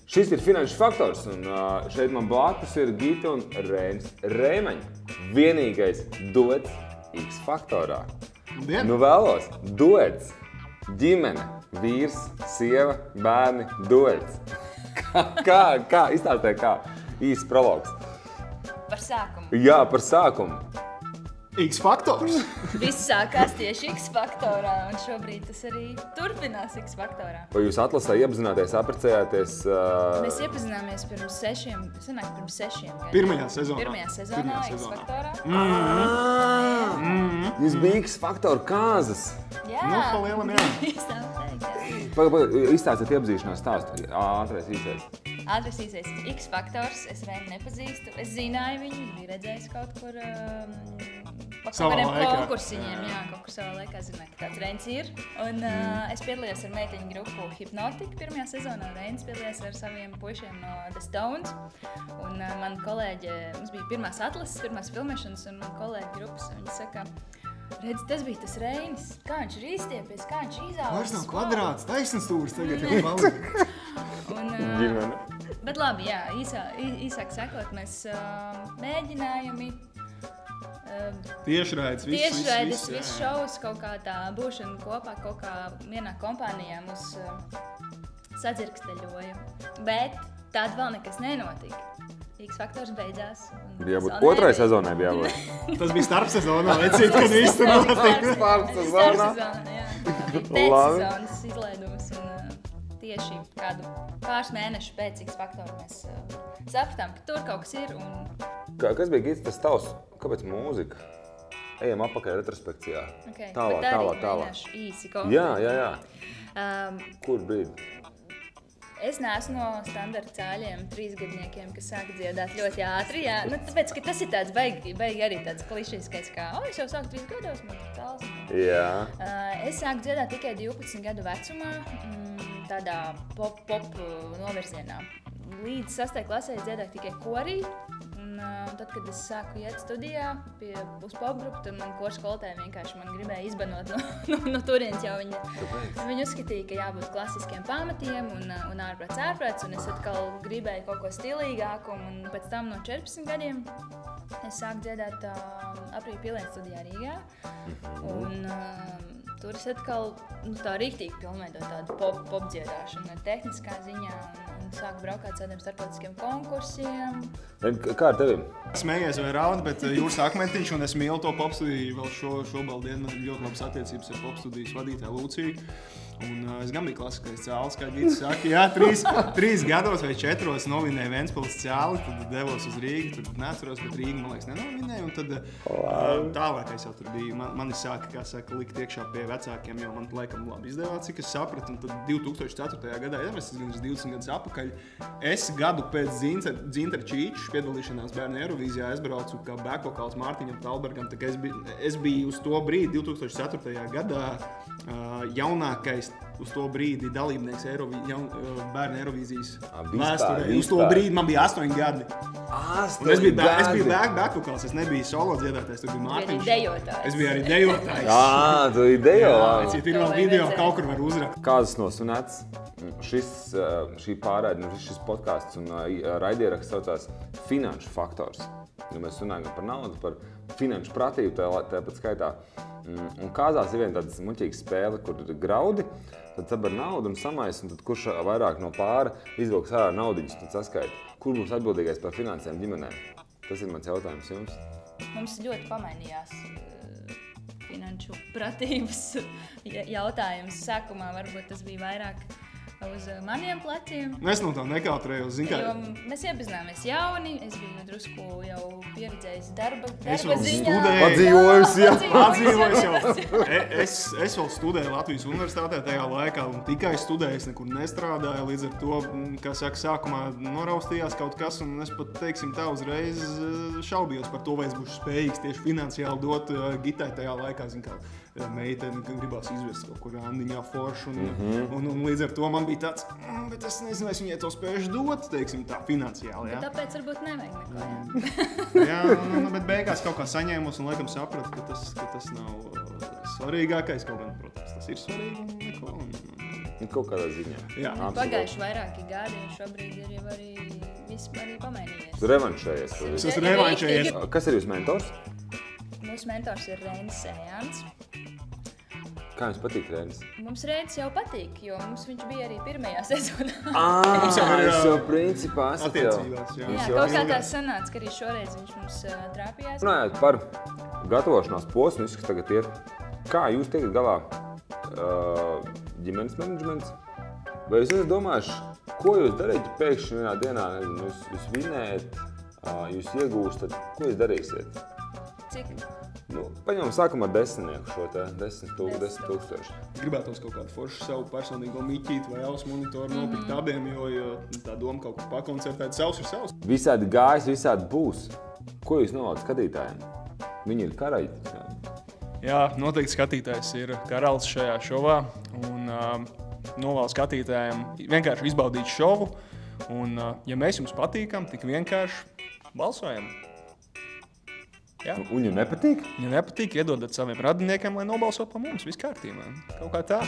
Šis ir Finanšu faktors, un šeit man blakus ir Gita un Reinis Reimaņi. Vienīgais duets X faktorā. Nu vēlos, duets, ģimene, vīrs, sieva, bērni, duets. Kā? Izstāstīja kā? Īsts prologs. Par sākumu. Jā, par sākumu. X faktors. Viss sākās tieši X faktorā, un šobrīd tas arī turpinās X faktorā. Vai jūs atlasā iepazināties, apprecējāties? Mēs iepazināmies pirms 6 gadiem. Pirmajā sezonā. Pirmajā sezonā X faktorā. Jūs bija X faktoru kāzas. Jā. Nu, pa lielam, jā. Izstāstiet iepazīšanās stāstu. Ātrais īsais. Ātrais īsais X faktors, es Reini nepazīstu. Es zināju viņu, biju redzējis kaut kur pa kaut kādiem konkursiņiem. Jā, kaut kur savā laikā zināju, ka tāds Reinis ir. Un es piedalījos ar meiteņu grupu Hypnotika pirmajā sezonā. Reinis piedalījās ar saviem puišiem no The Stones. Un man kolēģi, mums bija pirmās atlases, pirmās filmēšanas, un man kolēģi grupas, viņi saka, redz, tas bija tas Reinis, kā viņš ir izstiepies, kā viņš izaugs. Vairs nav kvadrāts, taisnstūris tagad jau palika. Bet labi, jā, īsāk sakot, mēs mēģinājumi, Tiešraides, viss šovs, kaut kā tā būšana kopā, kaut kā vienā kompānijā mūs sadzirksteļoja. Bet tad vēl nekas nenotika. X faktors beidzās. Bija jābūt otrai sezonai, bija jābūt. Tas bija starpsezonā, vecīt, kad viss tur notika. Starpsezonā. Jā. Pēcsezonas izlaidums. Tieši kādu pāris mēnešu pēc X faktora mēs sapratām, ka tur kaut kas ir. Kas bija Gita tas tavs? Kāpēc mūzika? Ejam apakaļ retrospekcijā. Okay. Tālāk. Īsi kaut Jā. Kur brīdi? Es neesmu no standarta cāļiem 3-gadniekiem, kas sāk dziedāt ļoti ātri. Jā. Nu, tāpēc, ka tas ir tāds baigi arī tāds klišiskais, kā, es jau sāku 3 gados, man tāls. Jā. Es sāku dziedāt tikai 12 gadu vecumā, tādā pop novirzienā. Līdz 6. klasē es dziedāju tikai korī. Tad, kad es sāku iet studijā uz popgrupu, tad man koru skolotāji vienkārši man gribēja izbanot no turienes, jo viņi uzskatīja, ka jābūt klasiskiem pamatiem un ārprāts, un es atkal gribēju kaut ko stilīgāku, un pēc tam no 14 gadiem es sāku dziedāt Aprīļa Pilēna studijā Rīgā, un tur es atkal tā rīktīgi pilnveidot tādu pop dziedāšanu tehniskā ziņā, un sāku braukāt tādiem starptautiskiem konkursiem. Kā ar tevim? Smējies vai raud, bet Jūras Akmentiņš, un es mīlu to popstudiju. Vēl šobaldienu man ir ļoti labas attiecības ar popstudijas vadītāju Lūciju. Un es gan biju klasiskais cēlis, kā Gita saka. Jā, 3 gados vai 4 novinēju Ventspils cēli, tad devos uz Rīgu. Tad neatceros, bet Rīgu, man liekas, nenovinēju. Un tad tālākais jau tur bija. Mani sāka, kā saka, likt iekšā pie vecākiem, jo man laikam labi izdevās, cik es sapratu. Un tad 2004. gadā, es gan 20 gadus apakaļ, es gadu pēc Dzintara Čīča piedalīšanās bērnu Eirovīzijā aizbraucu kā bēkvokāls Mārtiņam Talbergam. Es biju uz to brīdi, 2004. gadā, jaunākais uz to brīdi dalībnieks bērnu Eirovīzijas vēsturē. Uz to brīdi man bija 8 gadi. Es biju bēkvokāls, es nebiju solo dziedātājs, tur bija Mārtiņš. Es biju arī dejotājs. Tu biji dejotājs. Ja ir vēl video, kaut kur var uzrakt. Kāzas nosvinēts? Šī pārēde, šis podcasts un raidieraksts saucās Finanšu faktors. Mēs runājam par naudu, par finanšu pratību tāpat skaitā. Un kāzās ir viena tāda muļķīga spēle, kur ir graudi, tad sabar naudu un samais, un tad kurš vairāk no pāra izvilks ārā naudiņus, tad saskaita. Kur būs atbildīgais par finansēm ģimenēm? Tas ir mans jautājums jums. Mums ļoti pamainījās finanšu pratības jautājums. Sākumā varbūt tas bija vairāk uz maniem pleciem. Es no tā nekautrējos, zin kā. Jo mēs iepazināmies jauni, es biju drusku jau pieredzējis darba Es vēl ziņā. Padzīvojis jau. Es vēl studēju Latvijas universitātē tajā laikā un tikai studēju, es nekur nestrādāju, līdz ar to, kā saka, sākumā noraustījās kaut kas, un es pat, teiksim tā, uzreiz šaubījos par to, vai es būšu spējīgs tieši finansiāli dot Gitai tajā laikā, zin kā. meiteni, ka gribās izvest kaut kur randiņā foršu. Un līdz ar to man bija tāds, bet es nezinu, es viņai to spēšu dot, teiksim tā, finansiāli. Ja? Tāpēc varbūt nevajag neko. Jā, bet beigās kaut kā saņēmus un laikam sapratu, ka tas nav svarīgākais. Kaut gan, protams, tas ir svarīgi un neko. Kaut kādā ziņā. Jā. Pagājuši vairāki gadi un šobrīd ir jau arī viss arī pamainījies. Tu revanšējies. Es esmu revanšējies. Kas ir jūs mentors? Mūsu mentors ir Reinis Sējāns. Kā jums patīk Reinis? Mums Reinis jau patīk, jo viņš bija arī pirmajā sezonā. Jūs jau principā esat jau. Attiecībās, jā. Jā, kaut kā tā sanāca, ka arī šoreiz viņš mums trāpījās. Runājot par gatavošanās posmu, ka tagad ir. Kā jūs tiekat galā ģimenes menedžments? Vai jūs esat domājuši, ko jūs darīt pēkšņi vienā dienā? Nezinu, jūs vinējat, jūs iegūstat, ko jūs darīsiet? Cik? Paņemam sākam ar 10 šo te, 10 000. Gribētos kaut kādu foršu savu personīgo miķīti vai ausu monitoru nopirkt abiem, jo tā doma kaut kur pakoncertēt, savs ir savs. Visādi gājis, visādi būs. Ko jūs novēlat skatītājiem? Viņi ir karaļi. Jā, noteikti skatītājs ir karalis šajā šovā un novēlu skatītājiem vienkārši izbaudīt šovu un, ja mēs jums patīkam, tik vienkārši balsojam. Jā. Un ja nepatīk? Ja nepatīk, iedodat saviem radiniekiem, lai nobalso par mums, viss kārtībā. Kaut kā tā.